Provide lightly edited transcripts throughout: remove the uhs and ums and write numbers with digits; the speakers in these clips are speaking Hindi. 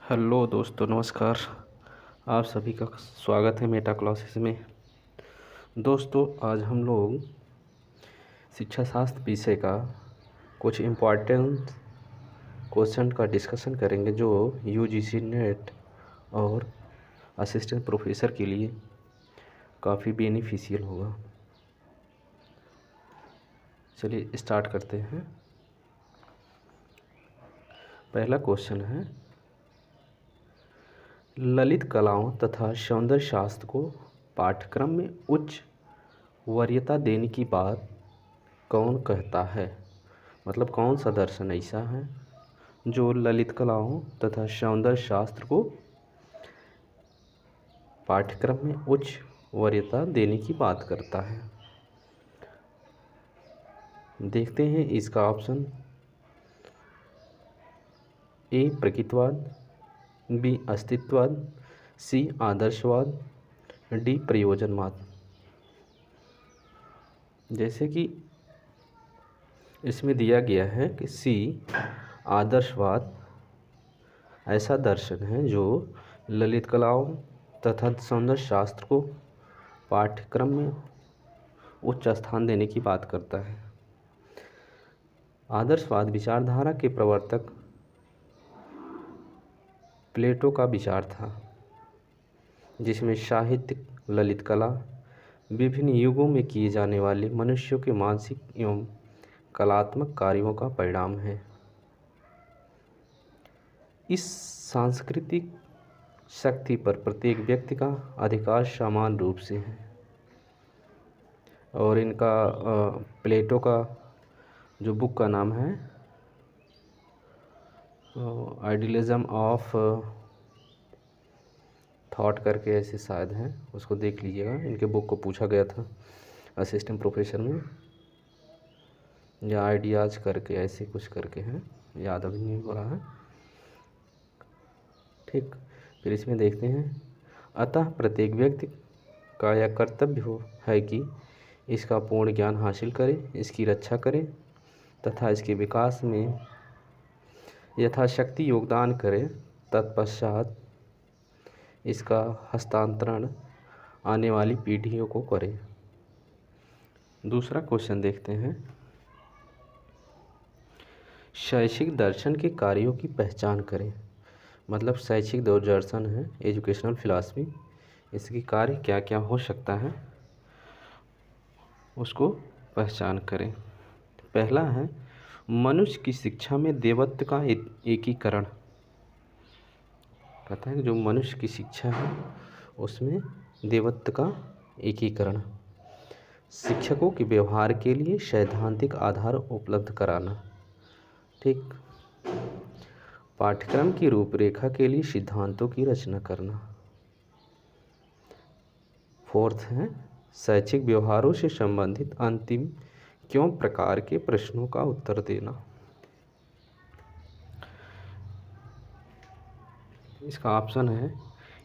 हेलो दोस्तों, नमस्कार। आप सभी का स्वागत है मेटा क्लासेस में। दोस्तों, आज हम लोग शिक्षा शास्त्र विषय का कुछ इम्पॉर्टेंट क्वेश्चन का डिस्कशन करेंगे जो यूजीसी नेट और असिस्टेंट प्रोफेसर के लिए काफ़ी बेनिफिशियल होगा। चलिए स्टार्ट करते हैं। पहला क्वेश्चन है, ललित कलाओं तथा सौंदर्य शास्त्र को पाठ्यक्रम में उच्च वरीयता देने की बात कौन कहता है? मतलब कौन सा दर्शन ऐसा है जो ललित कलाओं तथा सौंदर्य शास्त्र को पाठ्यक्रम में उच्च वरीयता देने की बात करता है? देखते हैं इसका ऑप्शन। ए प्रकृतिवाद, बी अस्तित्ववाद, सी आदर्शवाद, डी प्रयोजनवाद। जैसे कि इसमें दिया गया है कि सी आदर्शवाद ऐसा दर्शन है जो ललित कलाओं तथा सौंदर्य शास्त्र को पाठ्यक्रम में उच्च स्थान देने की बात करता है। आदर्शवाद विचारधारा के प्रवर्तक प्लेटो का विचार था, जिसमें साहित्य, ललित कला विभिन्न युगों में किए जाने वाले मनुष्यों के मानसिक एवं कलात्मक कार्यों का परिणाम है। इस सांस्कृतिक शक्ति पर प्रत्येक व्यक्ति का अधिकार समान रूप से है। और इनका प्लेटो का जो बुक का नाम है आइडियलिज्म ऑफ थॉट करके ऐसे शायद है, उसको देख लीजिएगा। इनके बुक को पूछा गया था असिस्टेंट प्रोफेसर में, या आइडियाज करके ऐसे कुछ करके हैं, याद अभी नहीं हो रहा है। ठीक, फिर इसमें देखते हैं, अतः प्रत्येक व्यक्ति का यह कर्तव्य है कि इसका पूर्ण ज्ञान हासिल करे, इसकी रक्षा करे तथा इसके विकास में यथाशक्ति योगदान करे। तत्पश्चात इसका हस्तांतरण आने वाली पीढ़ियों को करे। दूसरा क्वेश्चन देखते हैं, शैक्षिक दर्शन के कार्यों की पहचान करें। मतलब शैक्षिक दर्शन है, एजुकेशनल फिलॉसफी, इसकी कार्य क्या क्या हो सकता है उसको पहचान करें। पहला है, मनुष्य की शिक्षा में देवत्व का एकीकरण। कहता है कि जो मनुष्य की शिक्षा है उसमें देवत्व का एकीकरण। शिक्षकों के व्यवहार के लिए सैद्धांतिक आधार उपलब्ध कराना। ठीक, पाठ्यक्रम की रूपरेखा के लिए सिद्धांतों की रचना करना। फोर्थ है, शैक्षिक व्यवहारों से संबंधित अंतिम क्यों प्रकार के प्रश्नों का उत्तर देना। इसका ऑप्शन है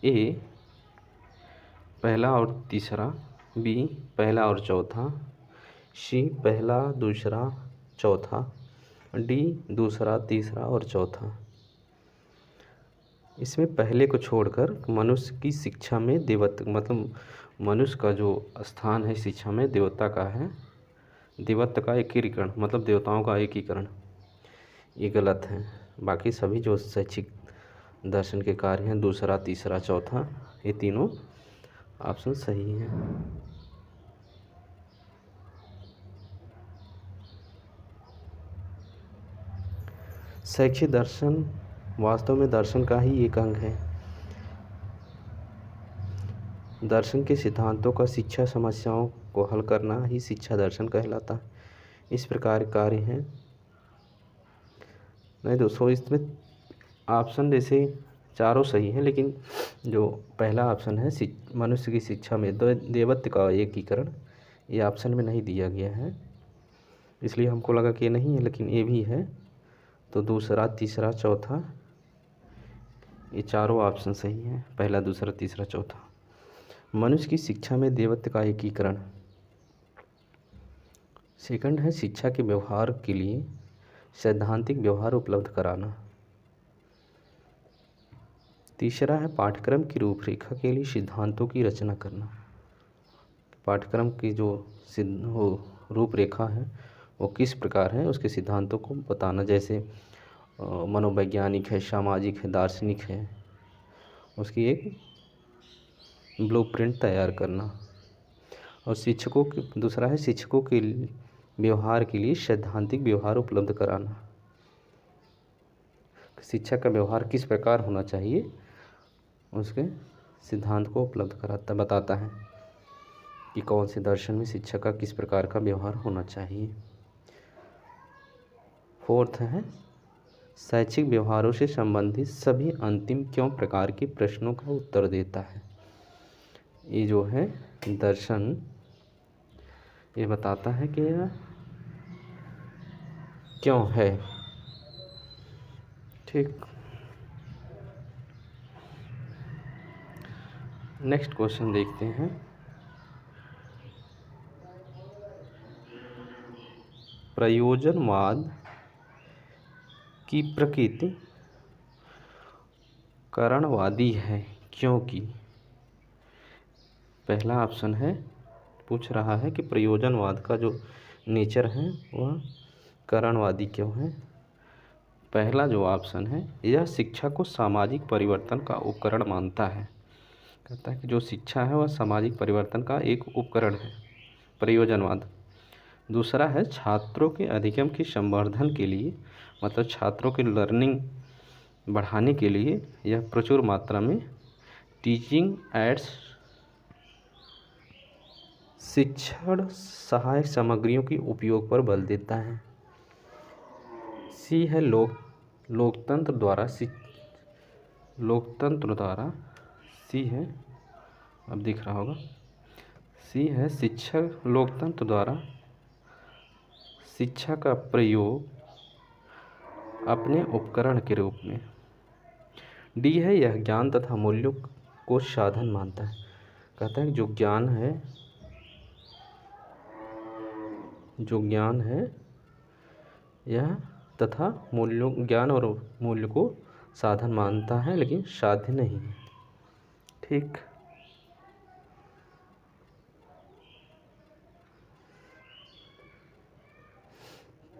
ए पहला और तीसरा, बी पहला और चौथा, सी पहला दूसरा चौथा, डी दूसरा तीसरा और चौथा। इसमें पहले को छोड़कर मनुष्य की शिक्षा में देवत्व, मतलब मनुष्य का जो स्थान है शिक्षा में देवता का है, देवत्व का एकीकरण मतलब देवताओं का एकीकरण, ये गलत है। बाकी सभी जो शैक्षिक दर्शन के कार्य हैं, दूसरा तीसरा चौथा, ये तीनों ऑप्शन सही हैं। शैक्षिक दर्शन वास्तव में दर्शन का ही एक अंग है। दर्शन के सिद्धांतों का शिक्षा समस्याओं को हल करना ही शिक्षा दर्शन कहलाता है। इस प्रकार कार्य हैं। नहीं दोस्तों, इसमें ऑप्शन जैसे चारों सही हैं, लेकिन जो पहला ऑप्शन है मनुष्य की शिक्षा में देवत्व का एकीकरण, ये ऑप्शन में नहीं दिया गया है, इसलिए हमको लगा कि ये नहीं है, लेकिन ये भी है। तो दूसरा तीसरा चौथा, ये चारों ऑप्शन सही हैं, पहला दूसरा तीसरा चौथा। मनुष्य की शिक्षा में देवत्व का एकीकरण। सेकंड है, शिक्षा के व्यवहार के लिए सैद्धांतिक व्यवहार उपलब्ध कराना। तीसरा है पाठ्यक्रम की रूपरेखा के लिए सिद्धांतों की रचना करना। पाठ्यक्रम की जो वो रूपरेखा है वो किस प्रकार है, उसके सिद्धांतों को बताना। जैसे मनोवैज्ञानिक है, सामाजिक है, दार्शनिक है, उसकी एक ब्लूप्रिंट तैयार करना। और शिक्षकों की दूसरा है शिक्षकों के व्यवहार के लिए सैद्धांतिक व्यवहार उपलब्ध कराना। शिक्षक का व्यवहार किस प्रकार होना चाहिए उसके सिद्धांत को उपलब्ध कराता बताता है कि कौन से दर्शन में शिक्षक का किस प्रकार का व्यवहार होना चाहिए। फोर्थ है शैक्षिक व्यवहारों से संबंधित सभी अंतिम क्यों प्रकार के प्रश्नों का उत्तर देता है। ये जो है दर्शन ये बताता है कि यह क्यों है। ठीक, नेक्स्ट क्वेश्चन देखते हैं। प्रयोजनवाद की प्रकृति करणवादी है क्योंकि पहला ऑप्शन है पूछ रहा है कि प्रयोजनवाद का जो नेचर है वह करणवादी क्यों है। पहला जो ऑप्शन है यह शिक्षा को सामाजिक परिवर्तन का उपकरण मानता है। कहता है कि जो शिक्षा है वह सामाजिक परिवर्तन का एक उपकरण है, प्रयोजनवाद। दूसरा है छात्रों के अधिगम के संवर्धन के लिए, मतलब छात्रों की लर्निंग बढ़ाने के लिए यह प्रचुर मात्रा में टीचिंग एड्स शिक्षण सहायक सामग्रियों के उपयोग पर बल देता है। सी है लोकतंत्र द्वारा सी है, अब दिख रहा होगा, सी है शिक्षक लोकतंत्र द्वारा शिक्षा का प्रयोग अपने उपकरण के रूप में। डी है यह ज्ञान तथा मूल्यों को साधन मानता है। कहता है कि जो ज्ञान है यह तथा ज्ञान और मूल्य को साधन मानता है लेकिन साध्य नहीं है। ठीक,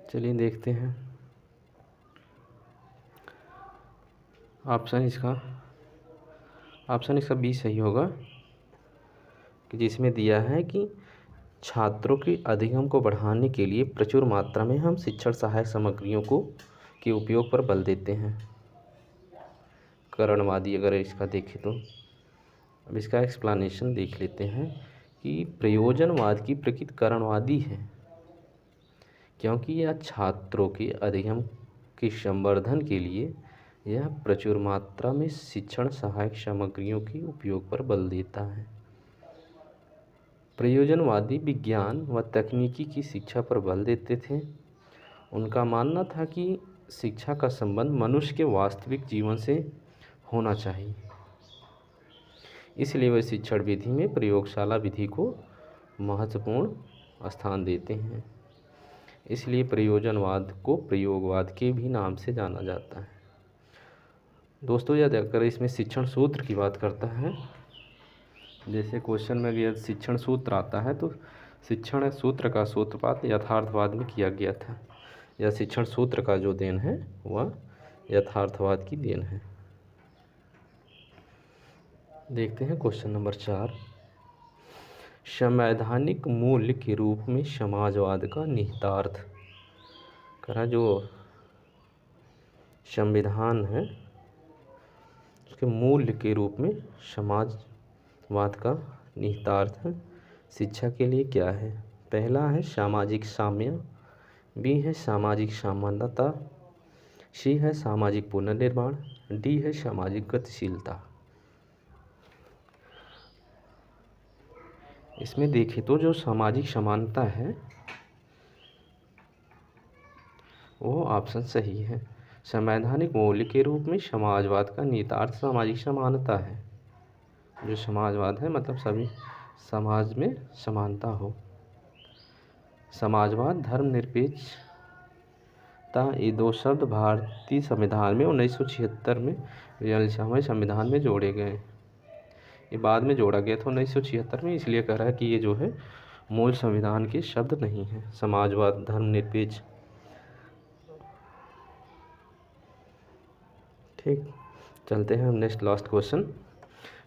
चलिए देखते हैं ऑप्शन इसका बी सही होगा, कि जिसमें दिया है कि छात्रों के अधिगम को बढ़ाने के लिए प्रचुर मात्रा में हम शिक्षण सहायक सामग्रियों के उपयोग पर बल देते हैं। करणवादी अगर इसका देखें तो अब इसका एक्सप्लेनेशन देख लेते हैं कि प्रयोजनवाद की प्रकृति करणवादी है क्योंकि यह छात्रों के अधिगम के संवर्धन के लिए यह प्रचुर मात्रा में शिक्षण सहायक सामग्रियों के उपयोग पर बल देता है। प्रयोजनवादी विज्ञान व तकनीकी की शिक्षा पर बल देते थे। उनका मानना था कि शिक्षा का संबंध मनुष्य के वास्तविक जीवन से होना चाहिए, इसलिए वे शिक्षण विधि में प्रयोगशाला विधि को महत्वपूर्ण स्थान देते हैं। इसलिए प्रयोजनवाद को प्रयोगवाद के भी नाम से जाना जाता है। दोस्तों यदि अगर इसमें शिक्षण सूत्र की बात करता है, जैसे क्वेश्चन में यदि शिक्षण सूत्र आता है तो शिक्षण सूत्र का सूत्रपात यथार्थवाद में किया गया था। यह शिक्षण सूत्र का जो देन है वह यथार्थवाद की देन है। देखते हैं क्वेश्चन नंबर 4। संवैधानिक मूल्य के रूप में समाजवाद का निहितार्थ। कह जो संविधान है उसके मूल्य के रूप में समाजवाद का निहितार्थ शिक्षा के लिए क्या है। पहला है सामाजिक साम्य, बी है सामाजिक समानता, सी है सामाजिक पुनर्निर्माण, डी है सामाजिक गतिशीलता। इसमें देखें तो जो सामाजिक समानता है वो ऑप्शन सही है। संवैधानिक मूल्य के रूप में समाजवाद का निहितार्थ सामाजिक समानता है। जो समाजवाद है मतलब सभी समाज में समानता हो। समाजवाद धर्मनिरपेक्ष था। ये दो शब्द भारतीय संविधान में 1976 में 42वें संविधान में जोड़े गए। ये बाद में जोड़ा गया था 1976 में, इसलिए कह रहा है कि ये जो है मूल संविधान के शब्द नहीं है। समाजवाद, धर्मनिरपेक्ष, ठीक। चलते हैं हम नेक्स्ट लास्ट क्वेश्चन।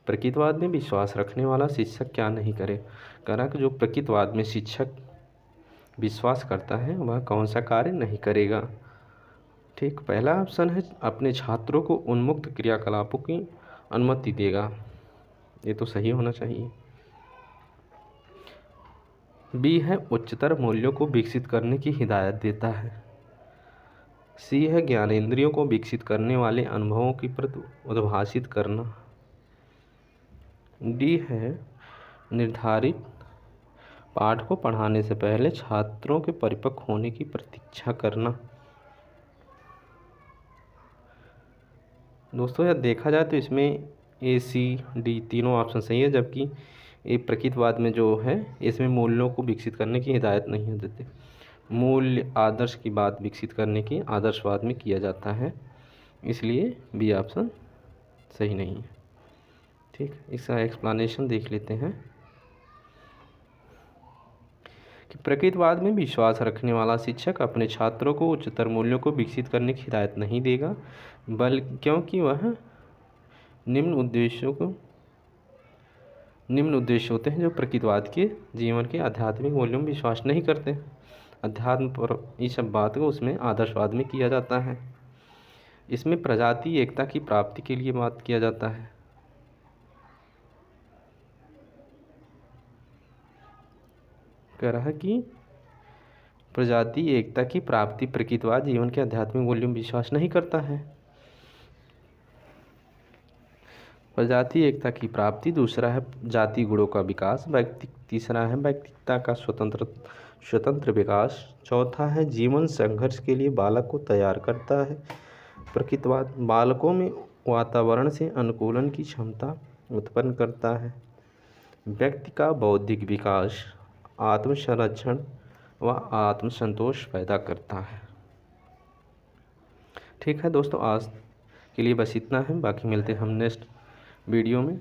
प्रकृतिवाद में विश्वास रखने वाला शिक्षक क्या नहीं करे। कह रहा कि जो प्रकृतिवाद में शिक्षक विश्वास करता है वह कौन सा कार्य नहीं करेगा। ठीक, पहला ऑप्शन है अपने छात्रों को उन्मुक्त क्रियाकलापों की अनुमति देगा, ये तो सही होना चाहिए। बी है उच्चतर मूल्यों को विकसित करने की हिदायत देता है। सी है ज्ञानेंद्रियों को विकसित करने वाले अनुभवों की प्रति उद्भाषित करना। डी है निर्धारित पाठ को पढ़ाने से पहले छात्रों के परिपक्व होने की प्रतीक्षा करना। दोस्तों यह देखा जाए तो इसमें ए, सी, डी तीनों ऑप्शन सही है, जबकि ये प्रकृतिवाद में जो है इसमें मूल्यों को विकसित करने की हिदायत नहीं देते। मूल्य आदर्श की बात विकसित करने की आदर्शवाद में किया जाता है, इसलिए बी ऑप्शन सही नहीं है। ठीक, इसका एक्सप्लेनेशन देख लेते हैं कि प्रकृतिवाद में विश्वास रखने वाला शिक्षक अपने छात्रों को उच्चतर मूल्यों को विकसित करने की हिदायत नहीं देगा, क्योंकि वह निम्न उद्देश्य होते हैं जो प्रकृतिवाद के जीवन के आध्यात्मिक मूल्यों में विश्वास नहीं करते। अध्यात्म पर इस सब बात को उसमें आदर्शवाद में किया जाता है। इसमें प्रजाति एकता की प्राप्ति के लिए बात किया जाता है। कह रहा है कि प्रजाति एकता की प्राप्ति प्रकृतिवाद जीवन के आध्यात्मिक मूल्यों में विश्वास नहीं करता है। प्रजाति एकता की प्राप्ति, दूसरा है जाति गुणों का विकास, तीसरा है व्यक्तित्व का स्वतंत्र विकास, चौथा है जीवन संघर्ष के लिए बालक को तैयार करता है। प्रकृतिवाद बालकों में वातावरण से अनुकूलन की क्षमता उत्पन्न करता है। व्यक्ति का बौद्धिक विकास, आत्मसंरक्षण व आत्मसंतोष पैदा करता है। ठीक है दोस्तों, आज के लिए बस इतना है, बाकी मिलते हैं हम नेक्स्ट वीडियो में।